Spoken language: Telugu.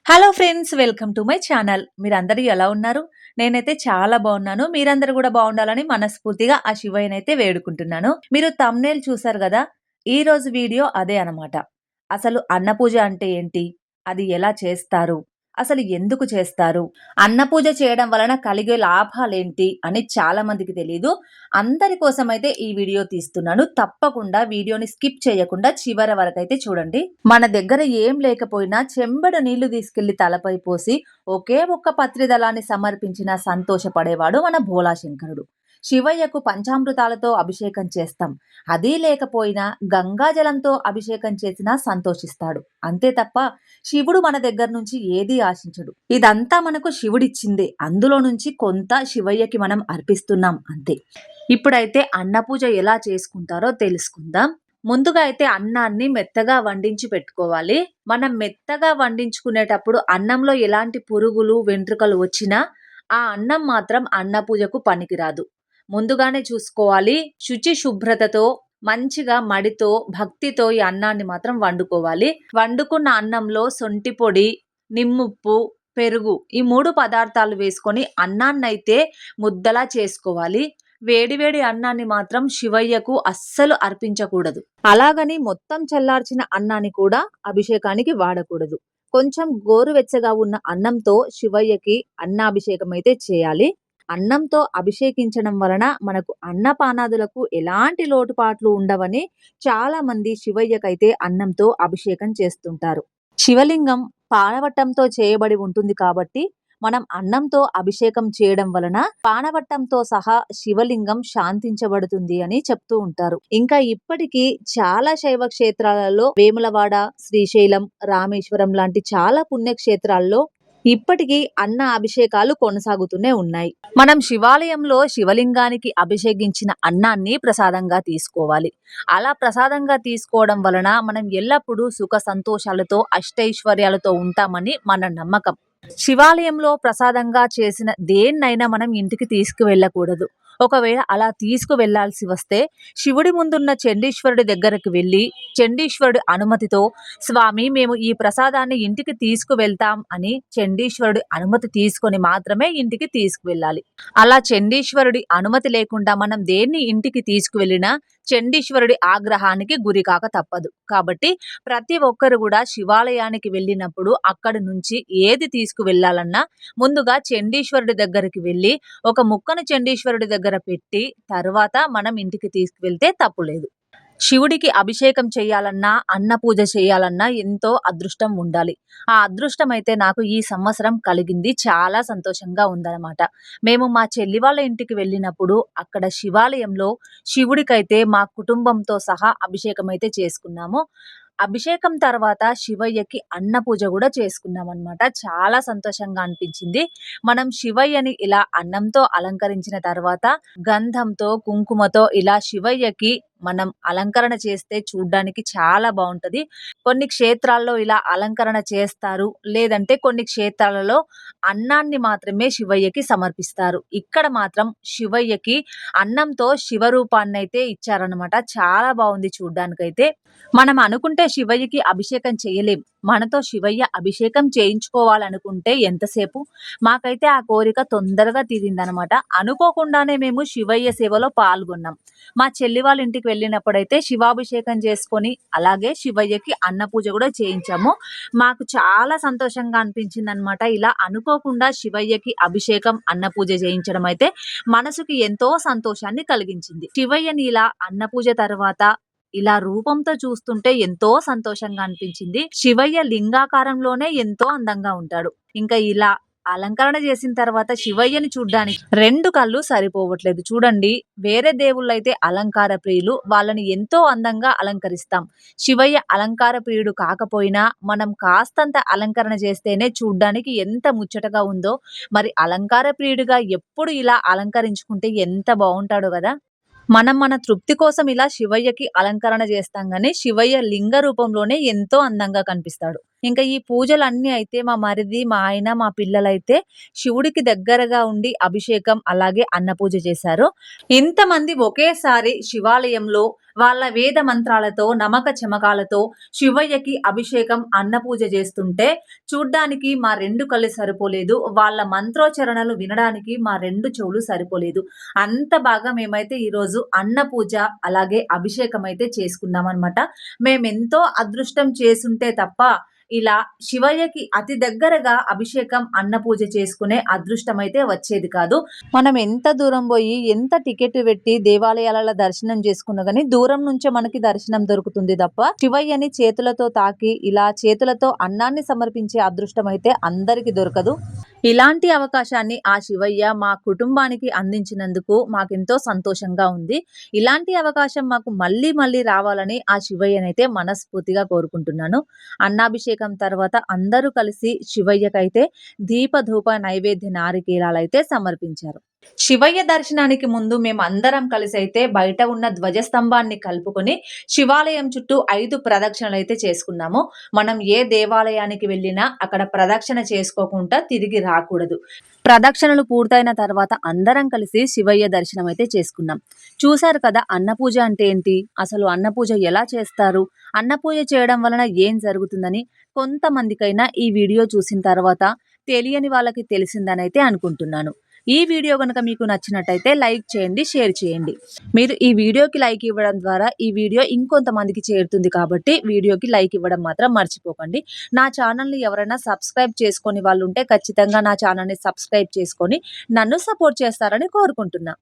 Hello friends, welcome to my channel. మీరందరూ ఎలా ఉన్నారు? నేనైతే చాలా బాగున్నాను. మీరందరూ కూడా బాగుండాలని మనస్ఫూర్తిగా ఆ శివయ్యనైతే వేడుకుంటున్నాను. మీరు థంబ్‌నెయిల్ చూసారు గదా! ఈరోజు వీడియో అదే అన్నమాట. అసలు అన్నపూజ అంటే ఏంటి? అది ఎలా చేస్తారు? అసలు ఎందుకు చేస్తారు? అన్నపూజ చేయడం వలన కలిగే లాభాలేంటి అని చాలా మందికి తెలీదు. అందరి కోసమైతే ఈ వీడియో తీస్తున్నాను. తప్పకుండా వీడియోని స్కిప్ చేయకుండా చివరి వరకైతే చూడండి. మన దగ్గర ఏం లేకపోయినా చెంబెడు నీళ్లు తీసుకెళ్లి తలపై పోసి ఒకే ఒక్క పత్రి దళాన్ని సమర్పించిన సంతోషపడేవాడు మన భోళాశంకరుడు. శివయ్యకు పంచామృతాలతో అభిషేకం చేస్తాం. అదీ లేకపోయినా గంగాజలంతో అభిషేకం చేసినా సంతోషిస్తాడు. అంతే తప్ప శివుడు మన దగ్గర నుంచి ఏదీ ఆశించడు. ఇదంతా మనకు శివుడిచ్చిందే. అందులో నుంచి కొంత శివయ్యకి మనం అర్పిస్తున్నాం అంతే. ఇప్పుడైతే అన్నపూజ ఎలా చేసుకుంటారో తెలుసుకుందాం. ముందుగా అయితే అన్నాన్ని మెత్తగా వండించి పెట్టుకోవాలి. మనం మెత్తగా వండించుకునేటప్పుడు అన్నంలో ఎలాంటి పురుగులు, వెంట్రుకలు వచ్చినా ఆ అన్నం మాత్రం అన్నపూజకు పనికిరాదు. ముందుగానే చూసుకోవాలి. శుచి శుభ్రతతో మంచిగా మడితో, భక్తితో ఈ అన్నాన్ని మాత్రం వండుకోవాలి. వండుకున్న అన్నంలో సొంటి పొడి, నిమ్ముప్పు, పెరుగు ఈ 3 పదార్థాలు వేసుకొని అన్నాన్నయితే ముద్దలా చేసుకోవాలి. వేడి వేడి అన్నాన్ని మాత్రం శివయ్యకు అస్సలు అర్పించకూడదు. అలాగని మొత్తం చల్లార్చిన అన్నాన్ని కూడా అభిషేకానికి వాడకూడదు. కొంచెం గోరువెచ్చగా ఉన్న అన్నంతో శివయ్యకి అన్నాభిషేకం అయితే చేయాలి. అన్నంతో అభిషేకించడం వలన మనకు అన్నపానాదులకు ఎలాంటి లోటుపాట్లు ఉండవని చాలా మంది శివయ్యకైతే అన్నంతో అభిషేకం చేస్తుంటారు. శివలింగం పానవట్టంతో చేయబడి ఉంటుంది కాబట్టి మనం అన్నంతో అభిషేకం చేయడం వలన పానవట్టంతో సహా శివలింగం శాంతించబడుతుంది అని చెప్తూ ఉంటారు. ఇంకా ఇప్పటికీ చాలా శైవ క్షేత్రాలలో వేములవాడ, శ్రీశైలం, రామేశ్వరం లాంటి చాలా పుణ్యక్షేత్రాల్లో ఇప్పటికీ అన్న అభిషేకాలు కొనసాగుతూనే ఉన్నాయి. మనం శివాలయంలో శివలింగానికి అభిషేకించిన అన్నాన్ని ప్రసాదంగా తీసుకోవాలి. అలా ప్రసాదంగా తీసుకోవడం వలన మనం ఎల్లప్పుడూ సుఖ సంతోషాలతో అష్టైశ్వర్యాలతో ఉంటామని మన నమ్మకం. శివాలయంలో ప్రసాదంగా చేసిన దేన్నైనా మనం ఇంటికి తీసుకువెళ్ళకూడదు. ఒకవేళ అలా తీసుకువెళ్లాల్సి వస్తే శివుడి ముందున్న చండీశ్వరుడి దగ్గరకు వెళ్ళి చండీశ్వరుడి అనుమతితో స్వామి మేము ఈ ప్రసాదాన్ని ఇంటికి తీసుకువెళ్తాం అని చండీశ్వరుడి అనుమతి తీసుకొని మాత్రమే ఇంటికి తీసుకువెళ్ళాలి. అలా చండీశ్వరుడి అనుమతి లేకుండా మనం దేన్ని ఇంటికి తీసుకువెళ్ళినా చండీశ్వరుడి ఆగ్రహానికి గురికాక తప్పదు. కాబట్టి ప్రతి ఒక్కరు కూడా శివాలయానికి వెళ్ళినప్పుడు అక్కడి నుంచి ఏది తీసుకువెళ్ళాలన్నా ముందుగా చండీశ్వరుడి దగ్గరికి వెళ్ళి ఒక ముక్కను చండీశ్వరుడి దగ్గర పెట్టి తర్వాత మనం ఇంటికి తీసుకువెళ్తే తప్పులేదు. శివుడికి అభిషేకం చేయాలన్నా, అన్న పూజ చేయాలన్నా ఎంతో అదృష్టం ఉండాలి. ఆ అదృష్టం అయితే నాకు ఈ సంవత్సరం కలిగింది. చాలా సంతోషంగా ఉందన్నమాట. మేము మా చెల్లి వాళ్ళ ఇంటికి వెళ్ళినప్పుడు అక్కడ శివాలయంలో శివుడికైతే మా కుటుంబంతో సహా అభిషేకం అయితే చేసుకున్నాము. అభిషేకం తర్వాత శివయ్యకి అన్న పూజ కూడా చేసుకున్నాం అన్నమాట. చాలా సంతోషంగా అనిపించింది. మనం శివయ్యని ఇలా అన్నంతో అలంకరించిన తర్వాత గంధంతో, కుంకుమతో ఇలా శివయ్యకి మనం అలంకరణ చేస్తే చూడ్డానికి చాలా బాగుంటది. కొన్ని క్షేత్రాల్లో ఇలా అలంకరణ చేస్తారు. లేదంటే కొన్ని క్షేత్రాలలో అన్నాన్ని మాత్రమే శివయ్యకి సమర్పిస్తారు. ఇక్కడ మాత్రం శివయ్యకి అన్నంతో శివరూపాన్నైతే ఇచ్చారనమాట. చాలా బాగుంది చూడ్డానికైతే. మనం అనుకుంటే శివయ్యకి అభిషేకం చేయలేం. మనతో శివయ్య అభిషేకం చేయించుకోవాలనుకుంటే ఎంతసేపు? మాకైతే ఆ కోరిక తొందరగా తీరిందనమాట. అనుకోకుండానే మేము శివయ్య సేవలో పాల్గొన్నాం. మా చెల్లి వాళ్ళ ఇంటికి వెళ్ళినప్పుడైతే శివాభిషేకం చేసుకొని అలాగే శివయ్యకి అన్న పూజ కూడా చేయించాము. మాకు చాలా సంతోషంగా అనిపించింది అనమాట. ఇలా అనుకోకుండా శివయ్యకి అభిషేకం, అన్న పూజ చేయించడం అయితే మనసుకి ఎంతో సంతోషాన్ని కలిగించింది. శివయ్యని ఇలా అన్న పూజ తర్వాత ఇలా రూపంతో చూస్తుంటే ఎంతో సంతోషంగా అనిపించింది. శివయ్య లింగాకారంలోనే ఎంతో అందంగా ఉంటాడు. ఇంకా ఇలా అలంకరణ చేసిన తర్వాత శివయ్యని చూడ్డానికి 2 కళ్ళు సరిపోవట్లేదు. చూడండి, వేరే దేవుళ్ళైతే అలంకార ప్రియులు, వాళ్ళని ఎంతో అందంగా అలంకరిస్తాం. శివయ్య అలంకార ప్రియుడు కాకపోయినా మనం కాస్తంత అలంకరణ చేస్తేనే చూడ్డానికి ఎంత ముచ్చటగా ఉందో. మరి అలంకార ప్రియుడిగా ఎప్పుడు ఇలా అలంకరించుకుంటే ఎంత బాగుంటాడో కదా. మనం మన తృప్తి కోసం ఇలా శివయ్యకి అలంకరణ చేస్తాం గానీ శివయ్య లింగ రూపంలోనే ఎంతో అందంగా కనిపిస్తాడు. ఇంకా ఈ పూజలన్నీ అయితే మా మరిది, మా ఆయన, మా పిల్లలైతే శివుడికి దగ్గరగా ఉండి అభిషేకం, అలాగే అన్న పూజ చేశారు. ఇంతమంది ఒకేసారి శివాలయంలో వాళ్ళ వేద మంత్రాలతో, నమక చమకాలతో శివయ్యకి అభిషేకం, అన్న పూజ చేస్తుంటే చూడ్డానికి మా 2 కళ్ళు సరిపోలేదు. వాళ్ళ మంత్రోచ్చరణలు వినడానికి మా 2 చెవులు సరిపోలేదు. అంత బాగా మేమైతే ఈరోజు అన్న పూజ, అలాగే అభిషేకం అయితే చేసుకున్నామనమాట. మేమెంతో అదృష్టం చేసుంటే తప్ప ఇలా శివయ్యకి అతి దగ్గరగా అభిషేకం, అన్న పూజ చేసుకునే అదృష్టం అయితే వచ్చేది కాదు. మనం ఎంత దూరం పోయి, ఎంత టికెట్ పెట్టి దేవాలయాలలో దర్శనం చేసుకున్నా గానీ దూరం నుంచే మనకి దర్శనం దొరుకుతుంది తప్ప శివయ్యని చేతులతో తాకి ఇలా చేతులతో అన్నాన్ని సమర్పించే అదృష్టం అయితే అందరికి దొరకదు. ఇలాంటి అవకాశాన్ని ఆ శివయ్య మా కుటుంబానికి అందించినందుకు మాకెంతో సంతోషంగా ఉంది. ఇలాంటి అవకాశం మాకు మళ్ళీ మళ్ళీ రావాలని ఆ శివయ్యనైతే మనస్ఫూర్తిగా కోరుకుంటున్నాను. అన్నాభిషేకం తర్వాత అందరూ కలిసి శివయ్యకైతే దీప ధూప నైవేద్య నారికేలాలైతే సమర్పించారు. శివయ్య దర్శనానికి ముందు మేమందరం కలిసైతే బయట ఉన్న ధ్వజస్తంభాన్ని కలుపుకొని శివాలయం చుట్టూ 5 ప్రదక్షిణలైతే చేసుకున్నాము. మనం ఏ దేవాలయానికి వెళ్ళినా అక్కడ ప్రదక్షిణ చేసుకోకుండా తిరిగి రాకూడదు. ప్రదక్షిణలు పూర్తయిన తర్వాత అందరం కలిసి శివయ్య దర్శనం అయితే చేసుకున్నాం. చూశారు కదా అన్నపూజ అంటే ఏంటి? అసలు అన్నపూజ ఎలా చేస్తారు? అన్నపూజ చేయడం వలన ఏం జరుగుతుందని కొంతమందికైనా ఈ వీడియో చూసిన తర్వాత తెలియని వాళ్ళకి తెలిసిందనైతే అనుకుంటున్నాను. ఈ వీడియో గనుక మీకు నచ్చినట్టయితే లైక్ చేయండి, షేర్ చేయండి. మీరు ఈ వీడియోకి లైక్ ఇవ్వడం ద్వారా ఈ వీడియో ఇంకొంతమందికి చేరుతుంది కాబట్టి వీడియోకి లైక్ ఇవ్వడం మాత్రం మర్చిపోకండి. నా ఛానల్‌ని ఎవరైనా సబ్స్క్రైబ్ చేసుకొని వాళ్ళుంటే ఖచ్చితంగా నా ఛానల్‌ని సబ్స్క్రైబ్ చేసుకొని నన్ను సపోర్ట్ చేస్తారని కోరుకుంటున్నా.